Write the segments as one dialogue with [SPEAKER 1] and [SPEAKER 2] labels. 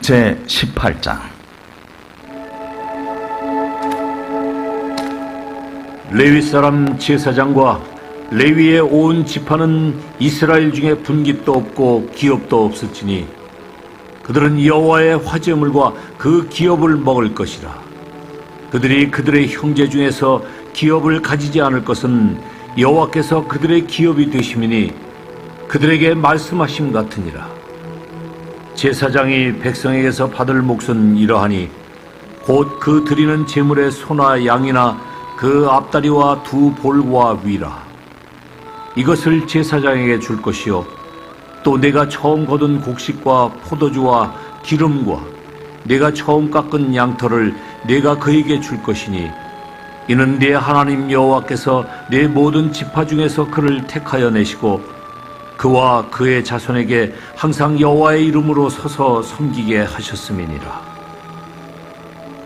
[SPEAKER 1] 제18장
[SPEAKER 2] 레위 사람 제사장과 레위의 온 지파는 이스라엘 중에 분깃도 없고 기업도 없을지니 그들은 여호와의 화제물과 그 기업을 먹을 것이라. 그들이 그들의 형제 중에서 기업을 가지지 않을 것은 여호와께서 그들의 기업이 되심이니 그들에게 말씀하심 같으니라. 제사장이 백성에게서 받을 몫은 이러하니 곧 그 드리는 제물의 소나 양이나 그 앞다리와 두 볼과 위라. 이것을 제사장에게 줄 것이요 또 내가 처음 거둔 곡식과 포도주와 기름과 내가 처음 깎은 양털을 내가 그에게 줄 것이니 이는 네 하나님 여호와께서 네 모든 지파 중에서 그를 택하여 내시고 그와 그의 자손에게 항상 여호와의 이름으로 서서 섬기게 하셨음이니라.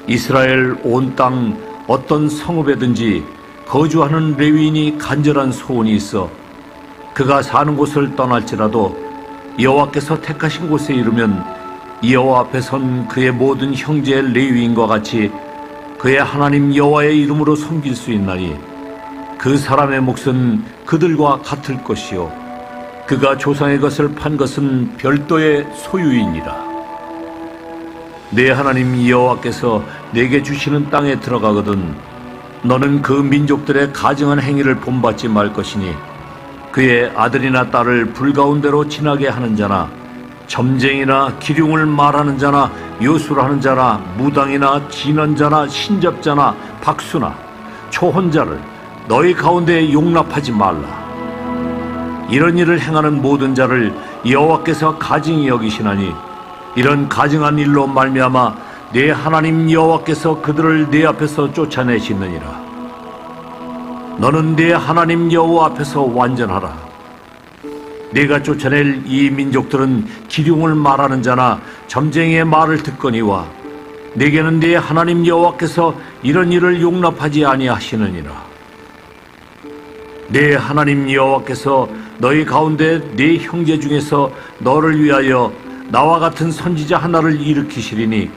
[SPEAKER 2] 이스라엘 온 땅 어떤 성읍에든지 거주하는 레위인이 간절한 소원이 있어 그가 사는 곳을 떠날지라도 여호와께서 택하신 곳에 이르면 여호와 앞에 선 그의 모든 형제 레위인과 같이 그의 하나님 여호와의 이름으로 섬길 수 있나니 그 사람의 몫은 그들과 같을 것이요 그가 조상의 것을 판 것은 별도의 소유이니라. 내 하나님 여호와께서 내게 주시는 땅에 들어가거든 너는 그 민족들의 가증한 행위를 본받지 말 것이니 그의 아들이나 딸을 불가운데로 지나게 하는 자나 점쟁이나 기륭을 말하는 자나 요술하는 자나 무당이나 진언자나 신접자나 박수나 초혼자를 너희 가운데 용납하지 말라. 이런 일을 행하는 모든 자를 여호와께서 가증히 여기시나니 이런 가증한 일로 말미암아 내 하나님 여호와께서 그들을 내 앞에서 쫓아내시느니라. 너는 내 하나님 여호와 앞에서 완전하라. 네가 쫓아낼 이 민족들은 기륭을 말하는 자나 점쟁이의 말을 듣거니와 네게는 네 하나님 여호와께서 이런 일을 용납하지 아니하시느니라. 내 하나님 여호와께서 너희 가운데 네 형제 중에서 너를 위하여 나와 같은 선지자 하나를 일으키시리니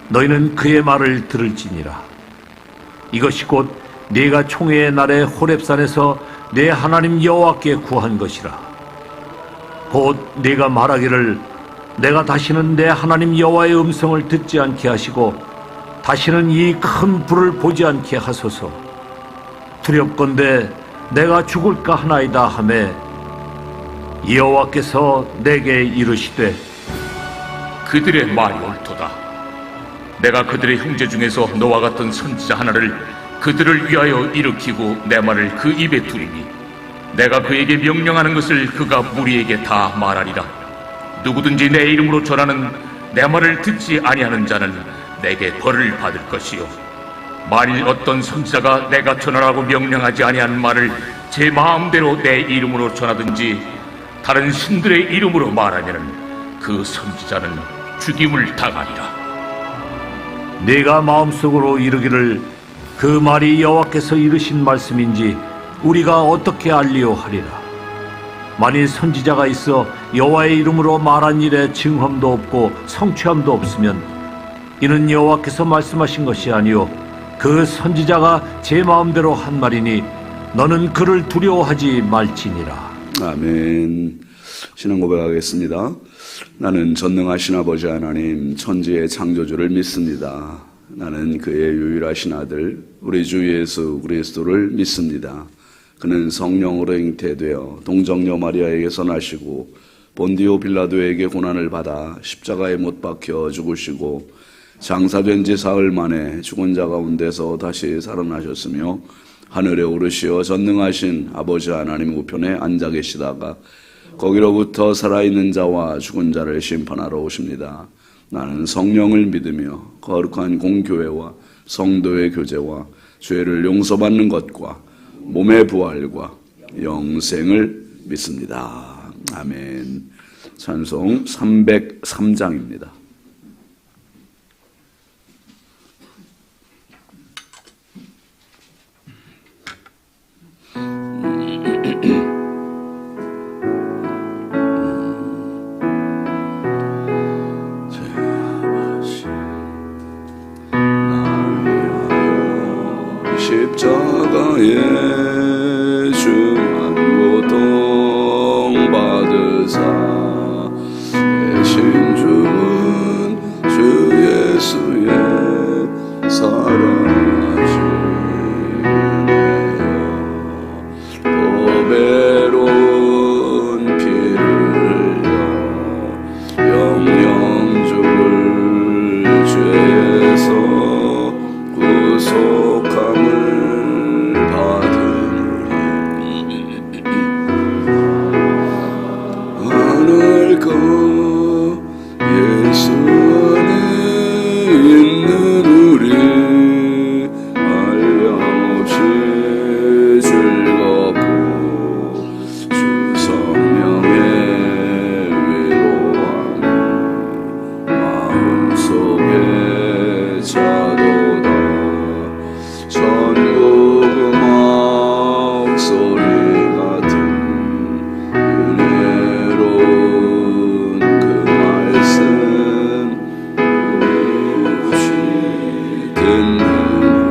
[SPEAKER 2] 너희는 그의 말을 들을지니라. 이것이 곧 네가 총회의 날에 호렙산에서 내 하나님 여호와께 구한 것이라. 곧 네가 말하기를 내가 다시는 내 하나님 여호와의 음성을 듣지 않게 하시고 다시는 이 큰 불을 보지 않게 하소서. 두렵건대 내가 죽을까 하나이다 하매 여호와께서 내게 이르시되
[SPEAKER 3] 그들의 말이 옳도다. 내가 그들의 형제 중에서 너와 같은 선지자 하나를 그들을 위하여 일으키고 내 말을 그 입에 두리니 내가 그에게 명령하는 것을 그가 무리에게 다 말하리라. 누구든지 내 이름으로 전하는 내 말을 듣지 아니하는 자는 내게 벌을 받을 것이요 만일 어떤 선지자가 내가 전하라고 명령하지 아니한 말을 제 마음대로 내 이름으로 전하든지 다른 신들의 이름으로 말하면은 그 선지자는 죽임을 당하리라.
[SPEAKER 2] 네가 마음속으로 이르기를 그 말이 여호와께서 이르신 말씀인지 우리가 어떻게 알리오 하리라. 만일 선지자가 있어 여호와의 이름으로 말한 일에 증험도 없고 성취함도 없으면 이는 여호와께서 말씀하신 것이 아니요 그 선지자가 제 마음대로 한 말이니 너는 그를 두려워하지 말지니라.
[SPEAKER 4] 아멘. 신앙 고백하겠습니다. 나는 전능하신 아버지 하나님 천지의 창조주를 믿습니다. 나는 그의 유일하신 아들 우리 주 예수 그리스도를 믿습니다. 그는 성령으로 잉태되어 동정녀 마리아에게서 나시고 본디오 빌라도에게 고난을 받아 십자가에 못 박혀 죽으시고 장사된 지 사흘 만에 죽은 자 가운데서 다시 살아나셨으며 하늘에 오르시어 전능하신 아버지 하나님 우편에 앉아 계시다가 거기로부터 살아있는 자와 죽은 자를 심판하러 오십니다. 나는 성령을 믿으며 거룩한 공교회와 성도의 교제와 죄를 용서받는 것과 몸의 부활과 영생을 믿습니다. 아멘. 찬송 303장입니다. 십자가의 중한 고통 받으사 대신 죽은 주 예수의 사랑하시네요. 보배로운 피를 흘려 영영 죽을 죄에서 구속함을 받으니 하늘과 예수 안에 있는 우리 한량없이 즐겁고 주 성령의 위로함이 마음속에 차도다. 천국 음악 소리 같은 은혜로운 그 말씀 없이 듣는 우리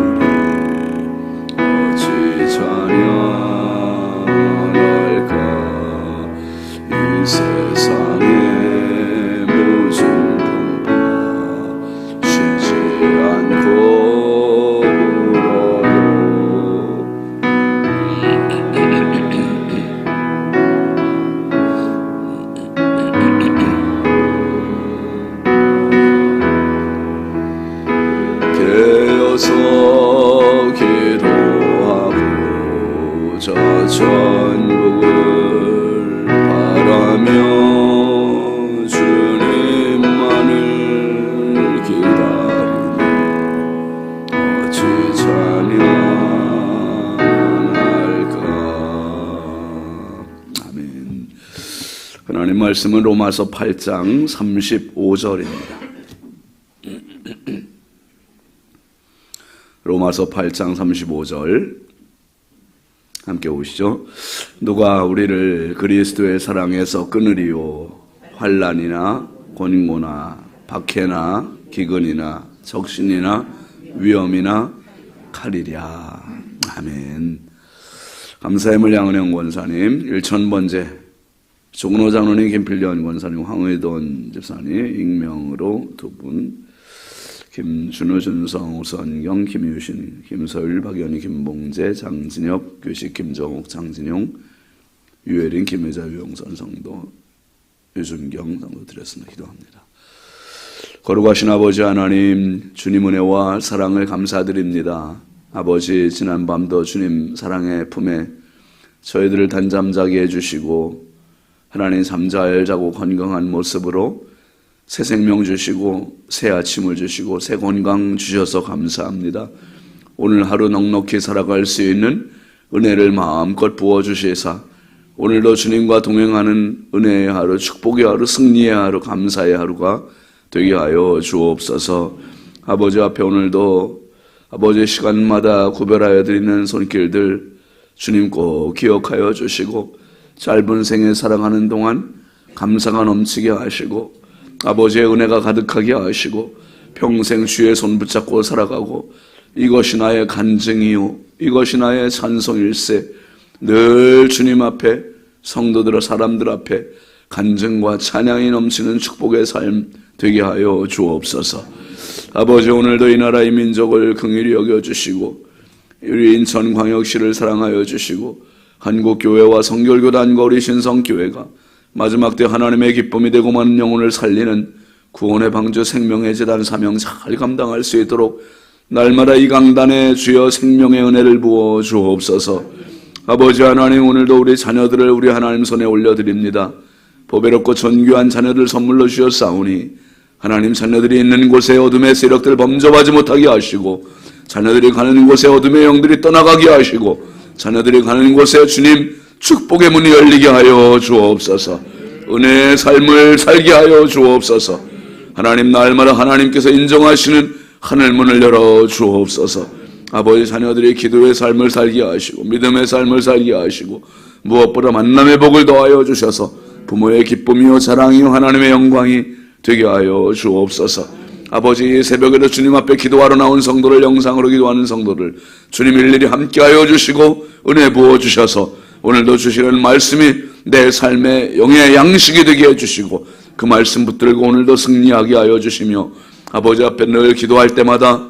[SPEAKER 4] 어찌 찬양할까. 이 세상의 모든 분파 쉬지 않고 울어요. 깨어서 기도하고 저 천국을 바라며 주님만을 기다리네. 어찌 찬양할까. 아멘. 하나님 말씀은 로마서 8장 35절입니다. 로마서 8장 35절 함께 보시죠. 누가 우리를 그리스도의 사랑에서 끊으리요. 환난이나 곤고나 박해나 기근이나 적신이나 위험이나 칼이랴. 아멘. 감사의 양은영 권사님, 1000번째 조근호 장로님, 김필련 권사님, 황의돈 집사님 익명으로 2분, 김준호, 준성, 우선경, 김유신, 김서일, 박연희, 김봉재, 장진엽, 규식, 김정옥, 장진용, 유혜린, 김혜자, 유용선 성도, 유준경 성도 드렸습니다. 기도합니다. 거룩하신 아버지 하나님, 주님 은혜와 사랑을 감사드립니다. 아버지, 지난밤도 주님 사랑의 품에 저희들을 단잠 자게 해주시고 하나님 잠잘 자고 건강한 모습으로 새 생명 주시고 새 아침을 주시고 새 건강 주셔서 감사합니다. 오늘 하루 넉넉히 살아갈 수 있는 은혜를 마음껏 부어주시사 오늘도 주님과 동행하는 은혜의 하루, 축복의 하루, 승리의 하루, 감사의 하루가 되게 하여 주옵소서. 아버지 앞에 오늘도 아버지의 시간마다 구별하여 드리는 손길들 주님 꼭 기억하여 주시고 짧은 생에 살아가는 동안 감사가 넘치게 하시고 아버지의 은혜가 가득하게 하시고 평생 주의 손 붙잡고 살아가고 이것이 나의 간증이요 이것이 나의 찬송일세 늘 주님 앞에 성도들 사람들 앞에 간증과 찬양이 넘치는 축복의 삶 되게 하여 주옵소서. 아버지 오늘도 이 나라 이 민족을 긍휼히 여겨주시고 우리 인천광역시를 사랑하여 주시고 한국교회와 성결교단과 우리 신성교회가 마지막 때 하나님의 기쁨이 되고 많은 영혼을 살리는 구원의 방주 생명의 제단 사명 잘 감당할 수 있도록 날마다 이 강단에 주여 생명의 은혜를 부어 주옵소서. 아버지 하나님 오늘도 우리 자녀들을 우리 하나님 손에 올려드립니다. 보배롭고 존귀한 자녀들 선물로 주셨사오니 하나님 자녀들이 있는 곳에 어둠의 세력들 범접하지 못하게 하시고 자녀들이 가는 곳에 어둠의 영들이 떠나가게 하시고 자녀들이 가는 곳에 주님 축복의 문이 열리게 하여 주옵소서. 은혜의 삶을 살게 하여 주옵소서. 하나님 날마다 하나님께서 인정하시는 하늘문을 열어 주옵소서. 아버지 자녀들이 기도의 삶을 살게 하시고 믿음의 삶을 살게 하시고 무엇보다 만남의 복을 더하여 주셔서 부모의 기쁨이요 자랑이요 하나님의 영광이 되게 하여 주옵소서. 아버지, 새벽에도 주님 앞에 기도하러 나온 성도를, 영상으로 기도하는 성도를 주님 일일이 함께하여 주시고 은혜 부어주셔서 오늘도 주시는 말씀이 내 삶의 영의 양식이 되게 해주시고 그 말씀 붙들고 오늘도 승리하게 하여 주시며 아버지 앞에 늘 기도할 때마다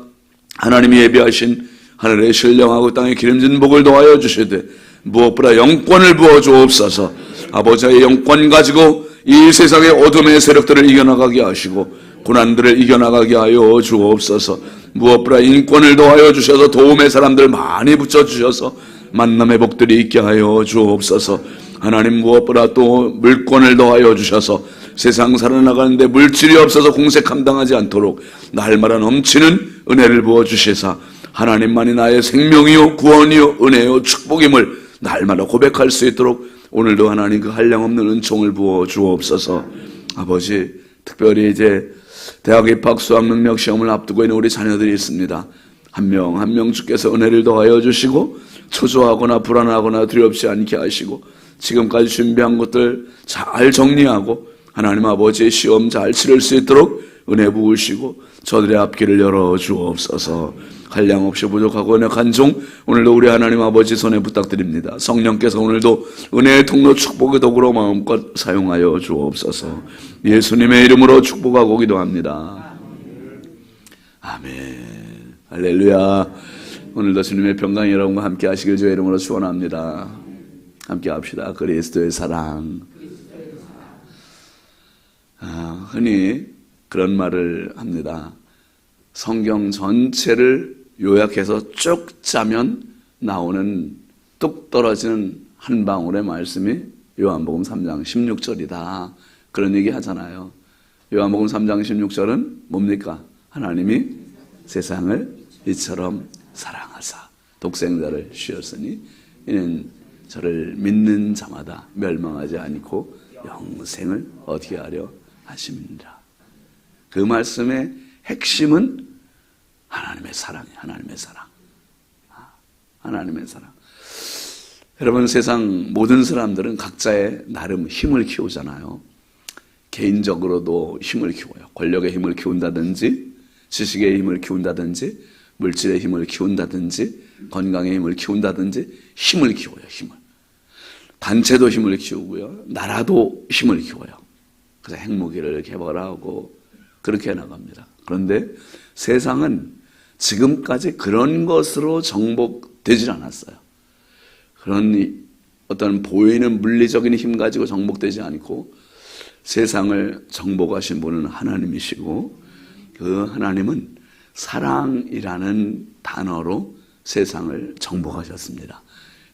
[SPEAKER 4] 하나님이 예비하신 하늘의 신령하고 땅의 기름진 복을 더하여 주시되 무엇보다 영권을 부어 주옵소서. 아버지의 영권 가지고 이 세상의 어둠의 세력들을 이겨나가게 하시고 고난들을 이겨나가게 하여 주옵소서. 무엇보다 인권을 더하여 주셔서 도움의 사람들 많이 붙여주셔서 만남의 복들이 있게 하여 주옵소서. 하나님, 무엇보다 또 물권을 더하여 주셔서 세상 살아나가는데 물질이 없어서 공세 감당하지 않도록 날마다 넘치는 은혜를 부어주시사 하나님만이 나의 생명이요 구원이요 은혜요 축복임을 날마다 고백할 수 있도록 오늘도 하나님 그 한량없는 은총을 부어 주옵소서. 아버지, 특별히 이제 대학 입학 수학 능력 시험을 앞두고 있는 우리 자녀들이 있습니다. 한 명 한 명 주께서 은혜를 더하여 주시고 초조하거나 불안하거나 두렵지 않게 하시고 지금까지 준비한 것들 잘 정리하고 하나님 아버지의 시험 잘 치를 수 있도록 은혜 부으시고 저들의 앞길을 열어 주옵소서. 한량없이 부족하고 연약한 종 오늘도 우리 하나님 아버지 손에 부탁드립니다. 성령께서 오늘도 은혜의 통로 축복의 도구로 마음껏 사용하여 주옵소서. 예수님의 이름으로 축복하고 기도합니다. 아멘. 할렐루야. 오늘도 주님의 평강이 여러분과 함께 하시길 주의 이름으로 축원합니다. 함께 합시다. 그리스도의 사랑. 흔히 그런 말을 합니다. 성경 전체를 요약해서 쭉 짜면 나오는 뚝 떨어지는 한 방울의 말씀이 요한복음 3장 16절이다. 그런 얘기 하잖아요. 요한복음 3장 16절은 뭡니까? 하나님이 세상을 이처럼 사랑하사 독생자를 주셨으니 이는 저를 믿는 자마다 멸망하지 않고 영생을 얻게 하려 하심이니라. 그 말씀의 핵심은 하나님의 사랑이에요. 하나님의 사랑. 하나님의 사랑. 여러분, 세상 모든 사람들은 각자의 나름 힘을 키우잖아요. 개인적으로도 힘을 키워요. 권력의 힘을 키운다든지, 지식의 힘을 키운다든지, 물질의 힘을 키운다든지, 건강의 힘을 키운다든지, 힘을 키워요. 힘을. 단체도 힘을 키우고요. 나라도 힘을 키워요. 그래서 핵무기를 개발하고 그렇게 나갑니다. 그런데 세상은 지금까지 그런 것으로 정복되질 않았어요. 그런 어떤 보이는 물리적인 힘 가지고 정복되지 않고 세상을 정복하신 분은 하나님이시고 그 하나님은 사랑이라는 단어로 세상을 정복하셨습니다.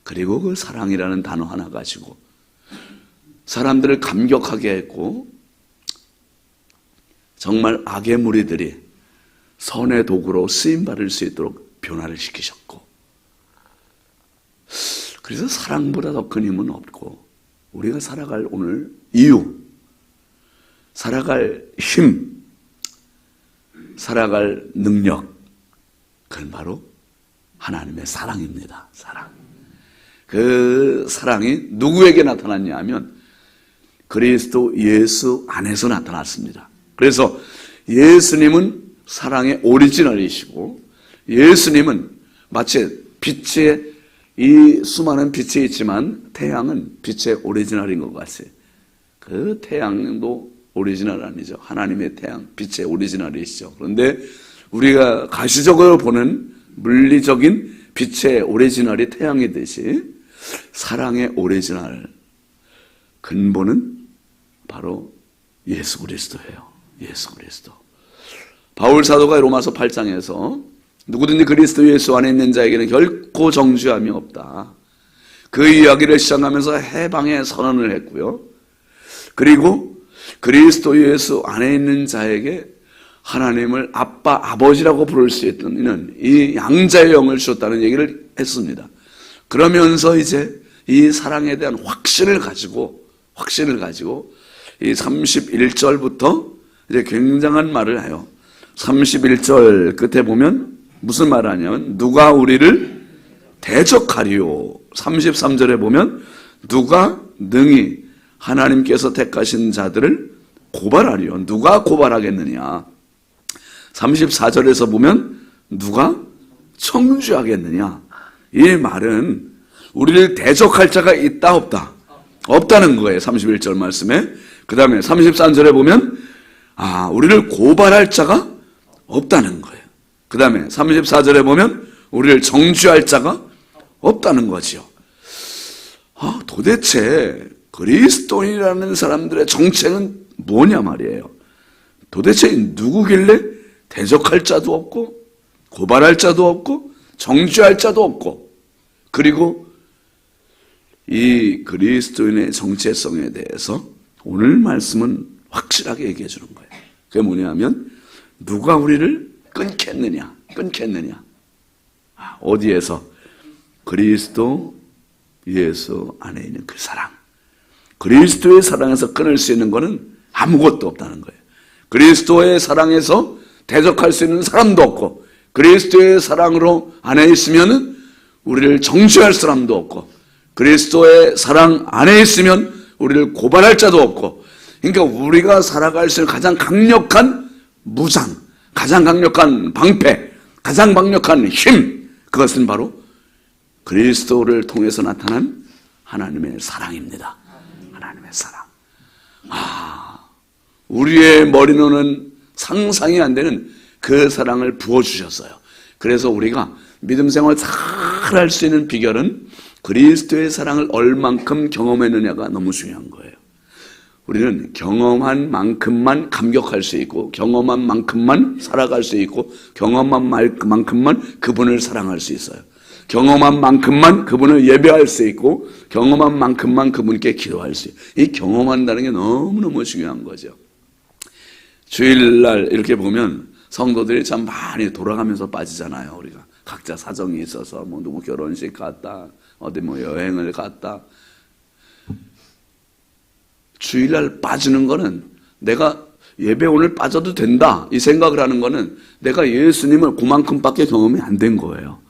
[SPEAKER 4] 그리고 그 사랑이라는 단어 하나 가지고 사람들을 감격하게 했고 정말 악의 무리들이 선의 도구로 쓰임받을 수 있도록 변화를 시키셨고 그래서 사랑보다 더 큰 힘은 없고 우리가 살아갈 오늘 이유, 살아갈 힘, 살아갈 능력, 그건 바로 하나님의 사랑입니다. 사랑. 그 사랑이 누구에게 나타났냐 하면 그리스도 예수 안에서 나타났습니다. 그래서 예수님은 사랑의 오리지널이시고 예수님은 마치 빛의 이 수많은 빛이 있지만 태양은 빛의 오리지널인 것 같아요. 그 태양도 오리지널 아니죠. 하나님의 태양, 빛의 오리지널이시죠. 그런데 우리가 가시적으로 보는 물리적인 빛의 오리지널이 태양이듯이 사랑의 오리지널 근본은 바로 예수 그리스도예요. 예수 그리스도. 바울 사도가 로마서 8장에서 누구든지 그리스도 예수 안에 있는 자에게는 결코 정죄함이 없다. 그 이야기를 시작하면서 해방의 선언을 했고요. 그리고 그리스도 예수 안에 있는 자에게 하나님을 아빠, 아버지라고 부를 수 있는 이 양자의 영을 주셨다는 얘기를 했습니다. 그러면서 이제 이 사랑에 대한 확신을 가지고 이 31절부터 이제 굉장한 말을 해요. 31절 끝에 보면 무슨 말을 하냐면 누가 우리를 대적하리요. 33절에 보면 누가 능히 하나님께서 택하신 자들을 고발하리요. 누가 고발하겠느냐. 34절에서 보면 누가 청주하겠느냐? 이 말은 우리를 대적할 자가 있다 없다? 없다는 거예요. 31절 말씀에. 그 다음에 33절에 보면 우리를 고발할 자가 없다는 거예요. 그 다음에 34절에 보면 우리를 정죄할 자가 없다는 거지요. 도대체 그리스도인이라는 사람들의 정체는 뭐냐 말이에요. 도대체 누구길래 대적할 자도 없고 고발할 자도 없고 정죄할 자도 없고, 그리고 이 그리스도인의 정체성에 대해서 오늘 말씀은 확실하게 얘기해 주는 거예요. 그게 뭐냐면 누가 우리를 끊겠느냐. 어디에서? 그리스도 예수 안에 있는 그 사랑. 그리스도의 사랑에서 끊을 수 있는 것은 아무것도 없다는 거예요. 그리스도의 사랑에서 대적할 수 있는 사람도 없고, 그리스도의 사랑으로 안에 있으면 우리를 정죄할 사람도 없고, 그리스도의 사랑 안에 있으면 우리를 고발할 자도 없고, 그러니까 우리가 살아갈 수 있는 가장 강력한 무장, 가장 강력한 방패, 가장 강력한 힘, 그것은 바로 그리스도를 통해서 나타난 하나님의 사랑입니다. 하나님의 사랑. 우리의 머리로는 상상이 안 되는 그 사랑을 부어주셨어요. 그래서 우리가 믿음 생활 잘 할 수 있는 비결은 그리스도의 사랑을 얼만큼 경험했느냐가 너무 중요한 거예요. 우리는 경험한 만큼만 감격할 수 있고, 경험한 만큼만 살아갈 수 있고, 경험한 만큼만 그분을 사랑할 수 있어요. 경험한 만큼만 그분을 예배할 수 있고, 경험한 만큼만 그분께 기도할 수 있어요. 이 경험한다는 게 너무너무 중요한 거죠. 주일날 이렇게 보면 성도들이 참 많이 돌아가면서 빠지잖아요. 우리가 각자 사정이 있어서 누구 결혼식 갔다, 어디 여행을 갔다. 주일날 빠지는 거는 내가 예배 오늘 빠져도 된다 이 생각을 하는 거는 내가 예수님을 그만큼밖에 경험이 안 된 거예요.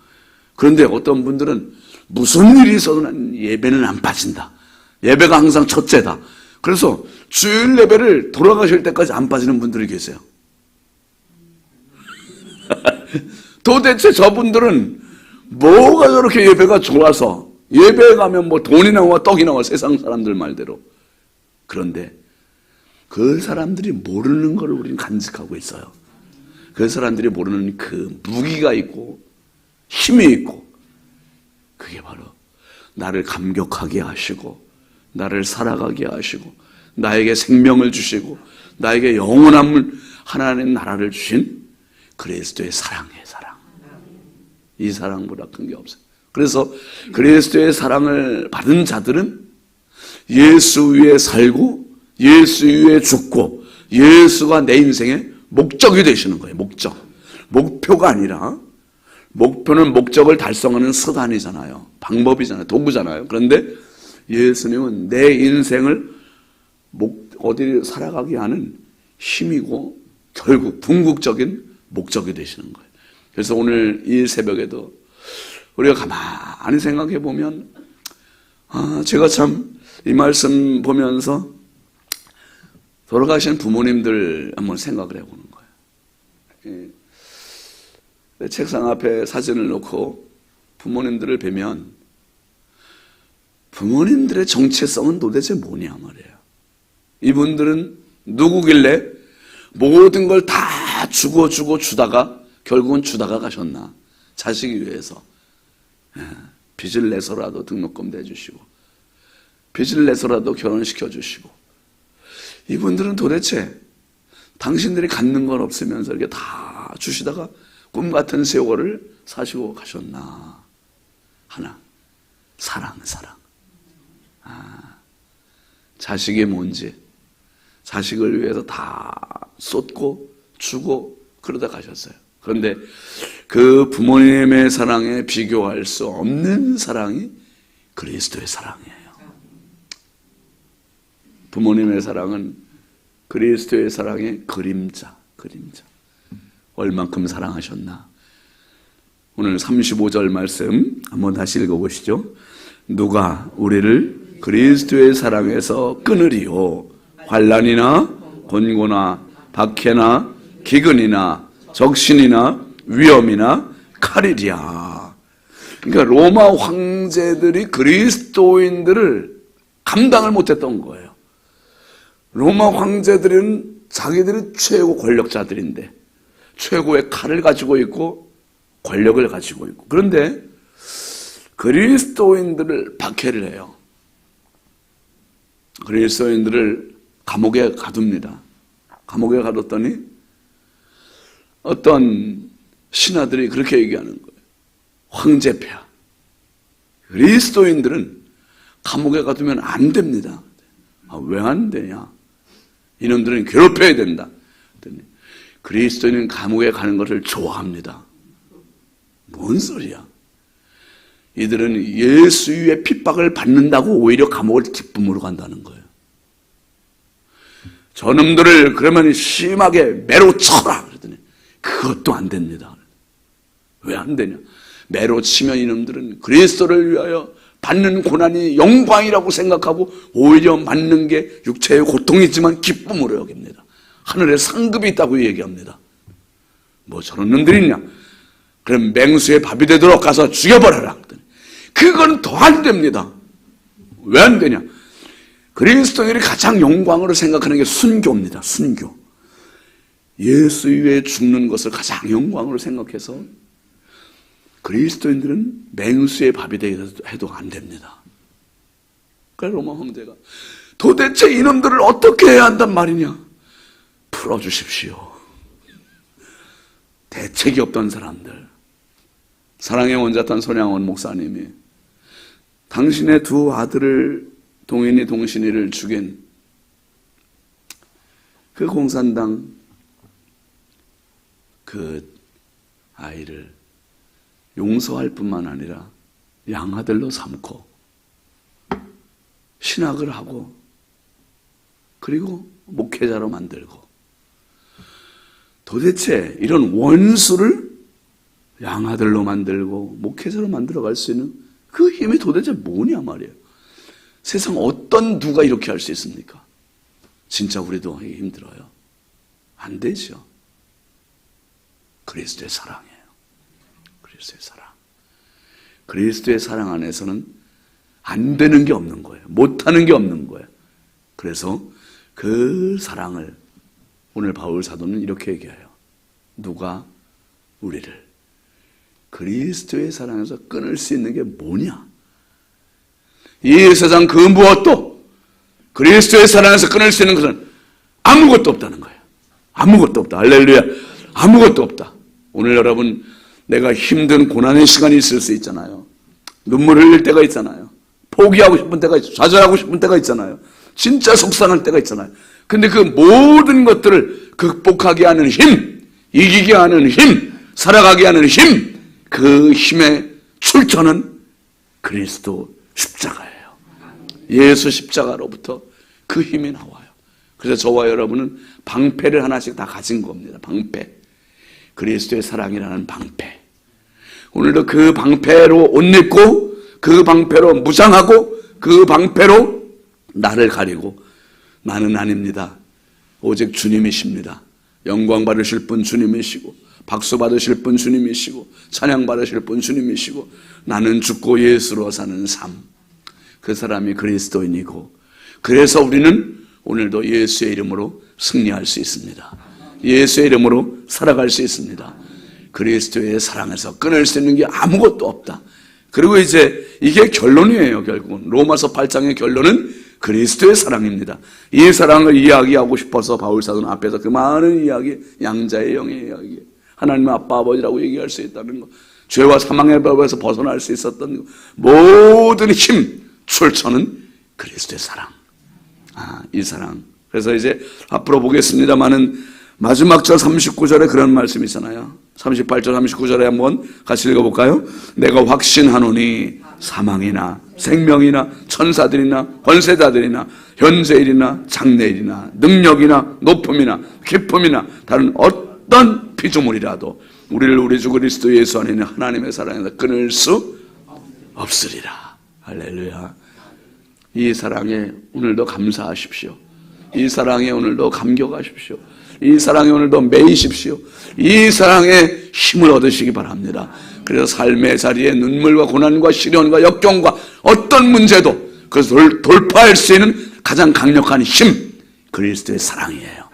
[SPEAKER 4] 그런데 어떤 분들은 무슨 일이 있어도 난 예배는 안 빠진다. 예배가 항상 첫째다. 그래서 주일 예배를 돌아가실 때까지 안 빠지는 분들이 계세요. 도대체 저분들은 뭐가 저렇게 예배가 좋아서, 예배에 가면 돈이 나와 떡이 나와, 세상 사람들 말대로. 그런데 그 사람들이 모르는 걸 우리는 간직하고 있어요. 그 사람들이 모르는 그 무기가 있고 힘이 있고, 그게 바로 나를 감격하게 하시고, 나를 살아가게 하시고, 나에게 생명을 주시고, 나에게 영원한 하나님 나라를 주신 그리스도의 사랑이에요. 사랑. 이 사랑보다 큰 게 없어요. 그래서 그리스도의 사랑을 받은 자들은 예수 위에 살고, 예수 위에 죽고, 예수가 내 인생의 목적이 되시는 거예요. 목적. 목표가 아니라, 목표는 목적을 달성하는 수단이잖아요. 방법이잖아요. 도구잖아요. 그런데 예수님은 내 인생을 어디를 살아가게 하는 힘이고, 결국 궁극적인 목적이 되시는 거예요. 그래서 오늘 이 새벽에도 우리가 가만히 생각해 보면, 제가 참 이 말씀 보면서 돌아가신 부모님들 한번 생각을 해보는 거예요. 내 책상 앞에 사진을 놓고 부모님들을 뵈면 부모님들의 정체성은 도대체 뭐냐 말이에요. 이분들은 누구길래 모든 걸 다 주다가 결국은 주다가 가셨나? 자식이 위해서 빚을 내서라도 등록금 내주시고, 빚을 내서라도 결혼시켜 주시고, 이분들은 도대체 당신들이 갖는 건 없으면서 이렇게 다 주시다가 꿈 같은 세월을 사시고 가셨나? 하나, 사랑. 자식이 뭔지, 자식을 위해서 다 쏟고 주고 그러다 가셨어요. 그런데 그 부모님의 사랑에 비교할 수 없는 사랑이 그리스도의 사랑이에요. 부모님의 사랑은 그리스도의 사랑의 그림자. 얼만큼 사랑하셨나? 오늘 35절 말씀 한번 다시 읽어보시죠. 누가 우리를 그리스도의 사랑에서 끊으리요? 환난이나 곤고나 박해나 기근이나 적신이나 위험이나 칼이랴. 그러니까 로마 황제들이 그리스도인들을 감당을 못했던 거예요. 로마 황제들은 자기들이 최고 권력자들인데 최고의 칼을 가지고 있고 권력을 가지고 있고, 그런데 그리스도인들을 박해를 해요. 그리스도인들을 감옥에 가둡니다. 감옥에 가뒀더니 어떤 신하들이 그렇게 얘기하는 거예요. 황제폐하, 그리스도인들은 감옥에 가두면 안 됩니다. 왜 안 되냐? 이놈들은 괴롭혀야 된다. 그리스도인은 감옥에 가는 것을 좋아합니다. 뭔 소리야? 이들은 예수의 핍박을 받는다고 오히려 감옥을 기쁨으로 간다는 거예요. 저놈들을 그러면 심하게 매로 쳐라 그러더니 그것도 안 됩니다. 왜 안 되냐? 매로 치면 이놈들은 그리스도를 위하여 받는 고난이 영광이라고 생각하고 오히려 맞는 게 육체의 고통이지만 기쁨으로 여깁니다. 하늘에 상급이 있다고 얘기합니다. 뭐 저런 놈들이 있냐? 그럼 맹수의 밥이 되도록 가서 죽여버려라. 그건 더 안 됩니다. 왜 안 되냐? 그리스도인들이 가장 영광으로 생각하는 게 순교입니다. 순교. 예수 위에 죽는 것을 가장 영광으로 생각해서 그리스도인들은 맹수의 밥이 되게 해도 안 됩니다. 그러니까 로마 황제가 도대체 이놈들을 어떻게 해야 한단 말이냐? 풀어주십시오. 대책이 없던 사람들. 사랑의 원자탄 손양원 목사님이 당신의 두 아들을 동인이 동신이를 죽인 그 공산당 그 아이를 용서할 뿐만 아니라 양아들로 삼고 신학을 하고 그리고 목회자로 만들고, 도대체 이런 원수를 양아들로 만들고 목회자로 만들어갈 수 있는 그 힘이 도대체 뭐냐 말이에요. 세상 어떤 누가 이렇게 할 수 있습니까? 진짜 우리도 하기 힘들어요. 안 되죠. 그리스도의 사랑이에요. 그리스도의 사랑. 그리스도의 사랑 안에서는 안 되는 게 없는 거예요. 못하는 게 없는 거예요. 그래서 그 사랑을 오늘 바울 사도는 이렇게 얘기해요. 누가 우리를 그리스도의 사랑에서 끊을 수 있는 게 뭐냐? 이 세상 그 무엇도 그리스도의 사랑에서 끊을 수 있는 것은 아무것도 없다는 거예요. 아무것도 없다. 할렐루야. 아무것도 없다. 오늘 여러분, 내가 힘든 고난의 시간이 있을 수 있잖아요. 눈물 흘릴 때가 있잖아요. 포기하고 싶은 때가 있잖아요. 좌절하고 싶은 때가 있잖아요. 진짜 속상할 때가 있잖아요. 근데 그 모든 것들을 극복하게 하는 힘, 이기게 하는 힘, 살아가게 하는 힘, 그 힘의 출처는 그리스도 십자가예요. 예수 십자가로부터 그 힘이 나와요. 그래서 저와 여러분은 방패를 하나씩 다 가진 겁니다. 방패. 그리스도의 사랑이라는 방패. 오늘도 그 방패로 옷 입고 그 방패로 무장하고 그 방패로 나를 가리고 나는 아닙니다. 오직 주님이십니다. 영광 받으실 분 주님이시고 박수 받으실 분 주님이시고 찬양 받으실 분 주님이시고 나는 죽고 예수로 사는 삶. 그 사람이 그리스도인이고, 그래서 우리는 오늘도 예수의 이름으로 승리할 수 있습니다. 예수의 이름으로 살아갈 수 있습니다. 그리스도의 사랑에서 끊을 수 있는 게 아무것도 없다. 그리고 이제 이게 결론이에요. 결국은 로마서 8장의 결론은 그리스도의 사랑입니다. 이 사랑을 이야기하고 싶어서 바울 사도는 앞에서 그 많은 이야기, 양자의 영의 이야기, 하나님의 아빠 아버지라고 얘기할 수 있다는 것, 죄와 사망의 법에서 벗어날 수 있었던 것, 모든 힘, 출처는 그리스도의 사랑. 이 사랑. 그래서 이제 앞으로 보겠습니다만은 마지막 절 39절에 그런 말씀이 있잖아요. 38절 39절에 한번 같이 읽어볼까요? 내가 확신하노니 사망이나 생명이나 천사들이나 권세자들이나 현세일이나 장래일이나 능력이나 높음이나 기쁨이나 다른 어떤 피조물이라도 우리를 우리 주 그리스도 예수 안에 있는 하나님의 사랑에서 끊을 수 없으리라. 할렐루야. 이 사랑에 오늘도 감사하십시오. 이 사랑에 오늘도 감격하십시오. 이 사랑에 오늘도 매이십시오. 이 사랑에 힘을 얻으시기 바랍니다. 그래서 삶의 자리에 눈물과 고난과 시련과 역경과 어떤 문제도 그것을 돌파할 수 있는 가장 강력한 힘, 그리스도의 사랑이에요.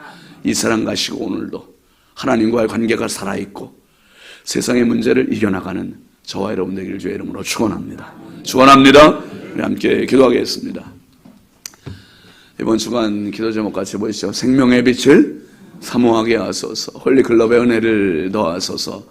[SPEAKER 4] 이 사랑 가지고 오늘도 하나님과의 관계가 살아있고 세상의 문제를 이겨나가는 저와 여러분 되기를 주의 이름으로 축원합니다. 축원합니다. 우리 함께 기도하겠습니다. 이번 주간 기도 제목 같이 보시죠. 생명의 빛을 사모하게 하소서. 홀리클럽의 은혜를 더하소서.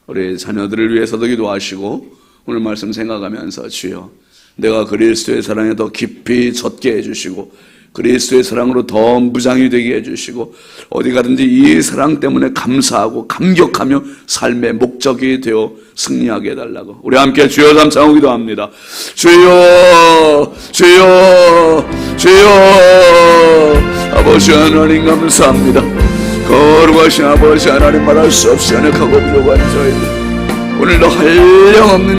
[SPEAKER 4] 우리 자녀들을 위해서도 기도하시고 오늘 말씀 생각하면서 주여 내가 그리스도의 사랑에 더 깊이 젖게 해주시고 그리스도의 사랑으로 더 무장이 되게 해주시고 어디 가든지 이 사랑 때문에 감사하고 감격하며 삶의 목적이 되어 승리하게 해달라고 우리 함께 주여 감사하고 기도합니다. 주여 주여 주여 아버지 하나님 감사합니다. 거룩하신 아버지 하나님 말할 수 없이 연약하고 부족한 저희들 오늘도 한량없는